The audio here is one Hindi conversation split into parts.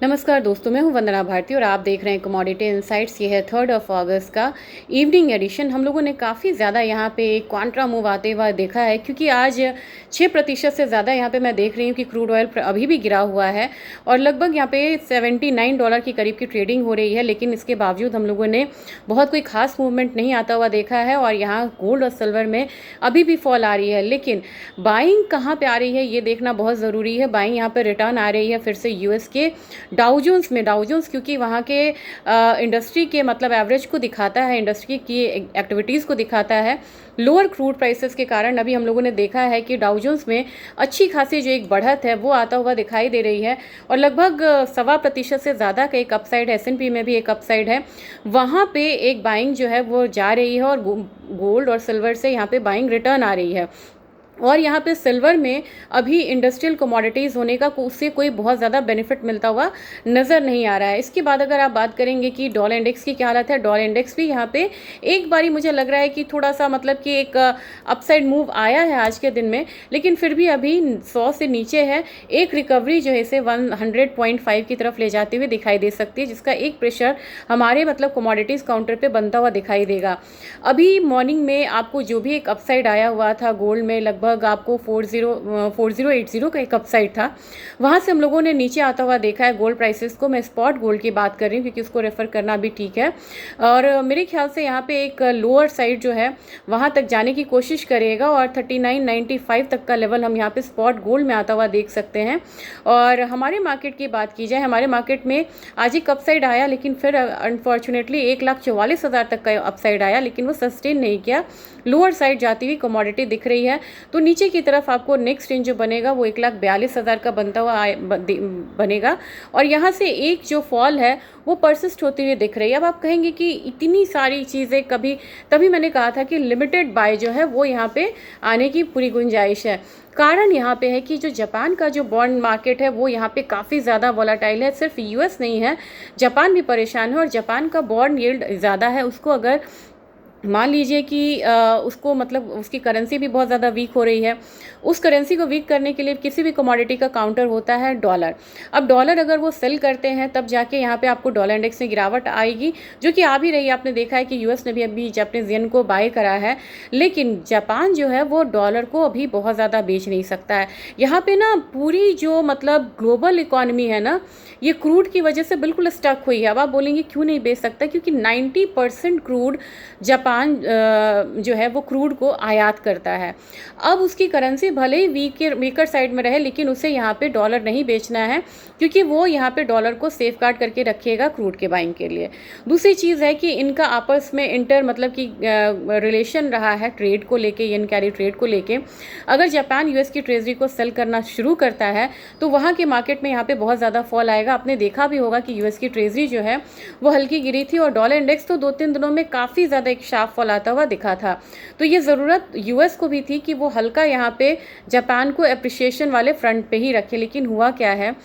नमस्कार दोस्तों, मैं हूं वंदना भारती और आप देख रहे हैं कमोडिटी इनसाइट्स। ये है 3 अगस्त का इवनिंग एडिशन। हम लोगों ने काफ़ी ज़्यादा यहाँ पे क्वांट्रा मूव आते हुआ देखा है, क्योंकि आज 6% से ज़्यादा यहाँ पे मैं देख रही हूँ कि क्रूड ऑयल अभी भी गिरा हुआ है और लगभग यहाँ पे $79 के करीब की ट्रेडिंग हो रही है। लेकिन इसके बावजूद हम लोगों ने बहुत कोई खास मूवमेंट नहीं आता हुआ देखा है और यहाँ गोल्ड और सिल्वर में अभी भी फॉल आ रही है। लेकिन बाइंग कहाँ पर आ रही है ये देखना बहुत ज़रूरी है। बाइंग यहाँ पर रिटर्न आ रही है फिर से यूएस के डाउ जोन्स, क्योंकि वहाँ के इंडस्ट्री के मतलब एवरेज को दिखाता है, इंडस्ट्री की एक्टिविटीज़ को दिखाता है। लोअर क्रूड प्राइसेस के कारण अभी हम लोगों ने देखा है कि डाउ जोन्स में अच्छी खासी जो एक बढ़त है वो आता हुआ दिखाई दे रही है और लगभग 1.25% से ज़्यादा का एक अपसाइड है। S&P में भी एक अपसाइड है, वहाँ पे एक बाइंग जो है वो जा रही है और गोल्ड और सिल्वर से यहाँ पे बाइंग रिटर्न आ रही है। और यहाँ पे सिल्वर में अभी इंडस्ट्रियल कमोडिटीज़ होने का उससे कोई बहुत ज़्यादा बेनिफिट मिलता हुआ नज़र नहीं आ रहा है। इसके बाद अगर आप बात करेंगे कि डॉलर इंडेक्स की क्या हालत है, डॉलर इंडेक्स भी यहाँ पे एक बारी मुझे लग रहा है कि थोड़ा सा मतलब कि एक अपसाइड मूव आया है आज के दिन में, लेकिन फिर भी अभी 100 से नीचे है। एक रिकवरी जो है इसे 100.5 की तरफ ले जाते हुए दिखाई दे सकती है, जिसका एक प्रेशर हमारे मतलब कमोडिटीज़ काउंटर पर बनता हुआ दिखाई देगा। अभी मॉर्निंग में आपको जो भी एक अपसाइड आया हुआ था गोल्ड में, लगभग आपको 4080 का एक अपसाइड था, वहाँ से हम लोगों ने नीचे आता हुआ देखा है गोल्ड प्राइसेस को। मैं स्पॉट गोल्ड की बात कर रही हूँ क्योंकि उसको रेफर करना भी ठीक है। और मेरे ख्याल से यहाँ पे एक लोअर साइड जो है वहाँ तक जाने की कोशिश करेगा और 3995 तक का लेवल हम यहाँ पे स्पॉट गोल्ड में आता हुआ देख सकते हैं। और हमारे मार्केट की बात की जाए, हमारे मार्केट में आज एक अपसाइड आया, लेकिन फिर अनफॉर्चुनेटली 1,44,000 तक का अपसाइड आया, लेकिन वो सस्टेन नहीं किया। लोअर साइड जाती हुई कमोडिटी दिख रही है। तो नीचे की तरफ आपको नेक्स्ट रेंज जो बनेगा वो 1,42,000 का बनता हुआ बनेगा और यहाँ से एक जो फॉल है वो परसिस्ट होती हुई दिख रही है। अब आप कहेंगे कि इतनी सारी चीज़ें कभी, तभी मैंने कहा था कि लिमिटेड बाय जो है वो यहाँ पे आने की पूरी गुंजाइश है। कारण यहाँ पे है कि जो जापान का जो बॉन्ड मार्केट है वो यहाँ पे काफ़ी ज़्यादा वॉलेटाइल है। सिर्फ यूएस नहीं है, जापान भी परेशान है और जापान का बॉन्ड यील्ड ज़्यादा है। उसको अगर मान लीजिए कि उसको मतलब उसकी करेंसी भी बहुत ज़्यादा वीक हो रही है, उस करेंसी को वीक करने के लिए किसी भी कमोडिटी का काउंटर होता है डॉलर। अब डॉलर अगर वो सेल करते हैं तब जाके यहाँ पे आपको डॉलर इंडेक्स में गिरावट आएगी, जो कि आ भी रही है। आपने देखा है कि यूएस ने भी अभी जापानीज येन को बाय करा है, लेकिन जापान जो है वो डॉलर को अभी बहुत ज़्यादा बेच नहीं सकता है। यहाँ पे ना पूरी जो मतलब ग्लोबल इकॉनमी है ना, ये क्रूड की वजह से बिल्कुल स्टक हुई है। अब आप बोलेंगे क्यों नहीं बेच सकता, क्योंकि 90% क्रूड जापान जो है वो क्रूड को आयात करता है। अब उसकी करेंसी भले ही वीकर साइड में रहे, लेकिन उसे यहाँ पे डॉलर नहीं बेचना है, क्योंकि वो यहाँ पे डॉलर को सेफ गार्ड करके रखिएगा क्रूड के बाइंग के लिए। दूसरी चीज़ है कि इनका आपस में इंटर मतलब कि रिलेशन रहा है ट्रेड को लेके, येन कैरी ट्रेड को लेके। अगर जापान यूएस की ट्रेजरी को सेल करना शुरू करता है तो वहाँ के मार्केट में यहाँ पे बहुत ज़्यादा फॉल आएगा। आपने देखा भी होगा कि यूएस की ट्रेजरी जो है वो हल्की गिरी थी और डॉलर इंडेक्स तो 2-3 दिनों में काफ़ी ज़्यादा एक शार्प फॉल आता हुआ दिखा था। तो ये ज़रूरत यूएस को भी थी कि वो हल्का यहाँ पे जापान को एप्रिसिएशन वाले फ्रंट पे ही रखे। लेकिन हुआ क्या है,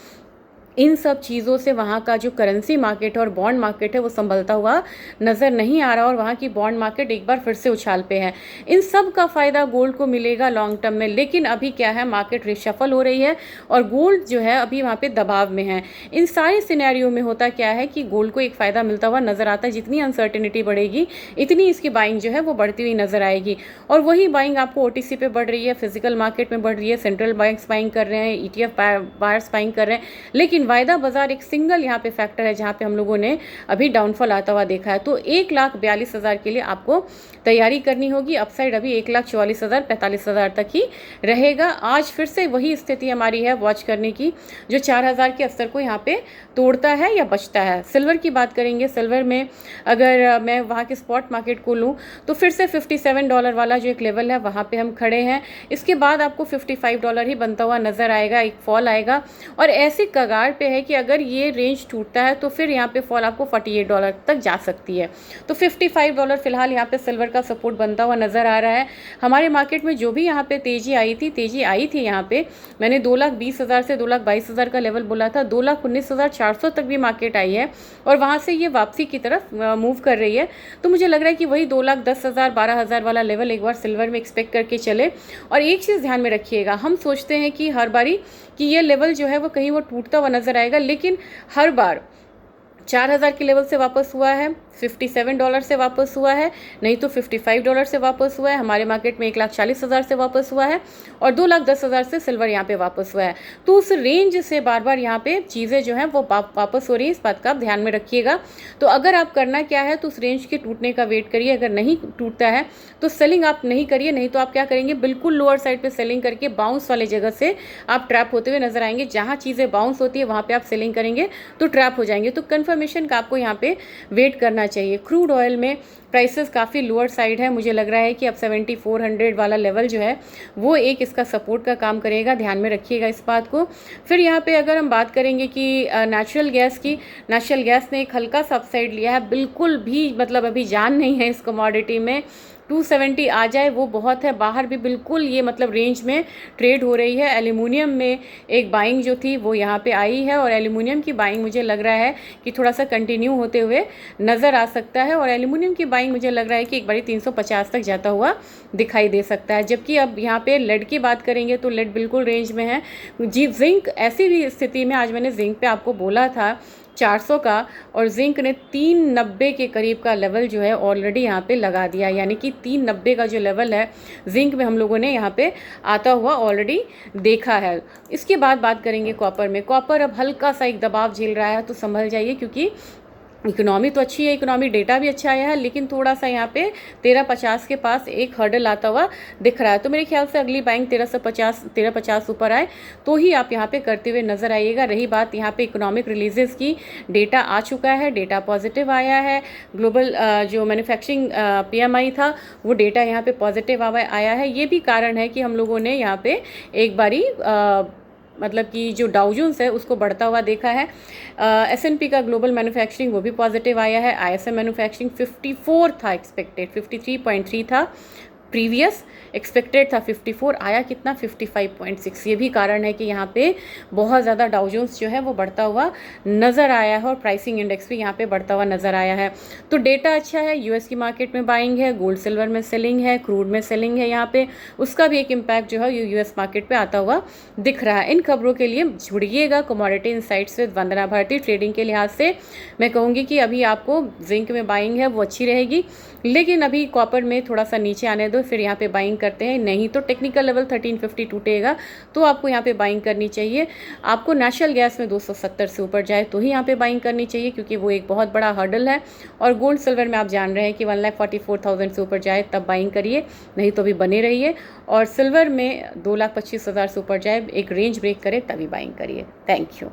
इन सब चीज़ों से वहाँ का जो करेंसी मार्केट है और बॉन्ड मार्केट है वो संभलता हुआ नज़र नहीं आ रहा और वहाँ की बॉन्ड मार्केट एक बार फिर से उछाल पे है। इन सब का फ़ायदा गोल्ड को मिलेगा लॉन्ग टर्म में, लेकिन अभी क्या है, मार्केट रिशफल हो रही है और गोल्ड जो है अभी वहाँ पे दबाव में है। इन सारे सिनेरियो में होता क्या है कि गोल्ड को एक फ़ायदा मिलता हुआ नज़र आता है। जितनी अनसर्टेनिटी बढ़ेगी इतनी इसकी बाइंग जो है वो बढ़ती हुई नज़र आएगी और वही बाइंग आपको ओटीसी पे बढ़ रही है, फिजिकल मार्केट में बढ़ रही है, सेंट्रल बैंक्स बाइंग कर रहे हैं, ETF बायर्स बाइंग कर रहे हैं। लेकिन वायदा बाजार एक सिंगल यहाँ पे फैक्टर है जहाँ पे हम लोगों ने अभी डाउनफॉल आता हुआ देखा है। तो 1,42,000 के लिए आपको तैयारी करनी होगी। अपसाइड अभी 1,44,000 45,000 तक ही रहेगा। आज फिर से वही स्थिति हमारी है वॉच करने की, जो 4,000 के स्तर को यहाँ पे तोड़ता है या बचता है। सिल्वर की बात करेंगे, सिल्वर में अगर मैं वहाँ के स्पॉट मार्केट को लूँ तो फिर से $57 वाला जो एक लेवल है वहाँ पे हम खड़े हैं। इसके बाद आपको $55 ही बनता हुआ नजर आएगा, एक फॉल आएगा और ऐसे कगार पे है कि अगर ये रेंज टूटता है तो फिर यहाँ पे फॉल आपको $48 तक जा सकती है। तो $55 फिलहाल यहाँ पे सिल्वर का सपोर्ट बनता हुआ नजर आ रहा है। हमारे मार्केट में जो भी यहाँ पे तेजी आई थी यहाँ पे मैंने 2,20,000 से 2,22,000 का लेवल बोला था, 2,19,400 तक भी मार्केट आई है और वहाँ से ये वापसी की तरफ मूव कर रही है। तो मुझे लग रहा है कि वही 2,10,000 12,000 वाला लेवल एक बार सिल्वर में एक्सपेक्ट करके चले। और एक चीज़ ध्यान में रखिएगा, हम सोचते हैं कि हर बारी कि ये लेवल जो है वो कहीं वो टूटता हुआ नज़र आएगा, लेकिन हर बार 4000 के लेवल से वापस हुआ है, $57 से वापस हुआ है, नहीं तो $55 से वापस हुआ है, हमारे मार्केट में 1,40,000 से वापस हुआ है और 2,10,000 से सिल्वर यहाँ पे वापस हुआ है। तो उस रेंज से बार बार यहाँ पे चीज़ें जो हैं वो वापस हो रही है, इस बात का आप ध्यान में रखिएगा। तो अगर आप करना क्या है तो उस रेंज के टूटने का वेट करिए, अगर नहीं टूटता है तो सेलिंग आप नहीं करिए, नहीं तो आप क्या करेंगे, बिल्कुल लोअर साइड पर सेलिंग करके बाउंस वाले जगह से आप ट्रैप होते हुए नजर आएंगे। जहाँ चीज़ें बाउंस होती है वहाँ पर आप सेलिंग करेंगे तो ट्रैप हो जाएंगे। तो कन्फर्मेशन का आपको यहाँ पे वेट करना चाहिए। क्रूड ऑयल में प्राइसेस काफ़ी लोअर साइड है, मुझे लग रहा है कि अब 7400 वाला लेवल जो है वो एक इसका सपोर्ट का काम करेगा, ध्यान में रखिएगा इस बात को। फिर यहाँ पे अगर हम बात करेंगे कि नेचुरल गैस की, नेचुरल गैस ने एक हल्का सा अपसाइड लिया है, बिल्कुल भी मतलब अभी जान नहीं है इस कमोडिटी में। 270 आ जाए वो बहुत है, बाहर भी बिल्कुल ये मतलब रेंज में ट्रेड हो रही है। एल्यूमिनियम में एक बाइंग जो थी वो यहाँ पे आई है और एल्यूमिनियम की बाइंग मुझे लग रहा है कि थोड़ा सा कंटिन्यू होते हुए नज़र आ सकता है और एल्यूमिनियम की बाइंग मुझे लग रहा है कि एक बारी 350 तक जाता हुआ दिखाई दे सकता है। जबकि अब यहाँ पे लेड की बात करेंगे तो लेड बिल्कुल रेंज में है जी। जिंक ऐसी भी स्थिति में, आज मैंने जिंक पे आपको बोला था 400 का, और जिंक ने 390 के करीब का लेवल जो है ऑलरेडी यहाँ पे लगा दिया, यानी कि 390 का जो लेवल है जिंक में हम लोगों ने यहाँ पे आता हुआ ऑलरेडी देखा है। इसके बाद बात करेंगे कॉपर में। कॉपर अब हल्का सा एक दबाव झेल रहा है, तो संभल जाइए, क्योंकि इकोनॉमी तो अच्छी है, इकोनॉमी डेटा भी अच्छा आया है, लेकिन थोड़ा सा यहाँ पे 1350 के पास एक हर्डल आता हुआ दिख रहा है। तो मेरे ख्याल से अगली बाइंग 1350 ऊपर आए तो ही आप यहाँ पे करते हुए नजर आइएगा। रही बात यहाँ पे इकोनॉमिक रिलीजेस की, डेटा आ चुका है, डेटा पॉजिटिव आया है। ग्लोबल जो मैन्युफैक्चरिंग PMI था वो डेटा यहाँ पे पॉजिटिव आया है। ये भी कारण है कि हम लोगों ने यहाँ पे एक बारी मतलब कि जो डाउ जोन्स है उसको बढ़ता हुआ देखा है। S&P का ग्लोबल मैन्युफैक्चरिंग वो भी पॉजिटिव आया है। ISM मैन्युफैक्चरिंग 54 था, एक्सपेक्टेड 53.3 था, प्रीवियस एक्सपेक्टेड था 54, आया कितना 55.6। ये भी कारण है कि यहाँ पे बहुत ज़्यादा डाउ जोन्स जो है वो बढ़ता हुआ नज़र आया है और प्राइसिंग इंडेक्स भी यहाँ पे बढ़ता हुआ नज़र आया है। तो डेटा अच्छा है, यूएस की मार्केट में बाइंग है, गोल्ड सिल्वर में सेलिंग है, क्रूड में सेलिंग है, यहाँ पे उसका भी एक इम्पैक्ट जो है यूएस मार्केट पर आता हुआ दिख रहा है। इन खबरों के लिए जुड़िएगा commodity insights with Vandana Bharti. Trading के लिहाज से मैं कहूँगी कि अभी आपको जिंक में बाइंग है वो अच्छी रहेगी, लेकिन अभी कॉपर में थोड़ा सा नीचे आने दो, फिर यहाँ पे बाइंग करते हैं। नहीं तो टेक्निकल लेवल 1350 टूटेगा तो आपको यहाँ पे बाइंग करनी चाहिए। आपको नेचुरल गैस में 270 से ऊपर जाए तो ही यहाँ पे बाइंग करनी चाहिए, क्योंकि वो एक बहुत बड़ा हर्डल है। और गोल्ड सिल्वर में आप जान रहे हैं कि 1,44,000 से ऊपर जाए तब बाइंग करिए, नहीं तो भी बने रहिए। और सिल्वर में 2,25,000 से ऊपर जाए, एक रेंज ब्रेक करे तभी बाइंग करिए। Thank you.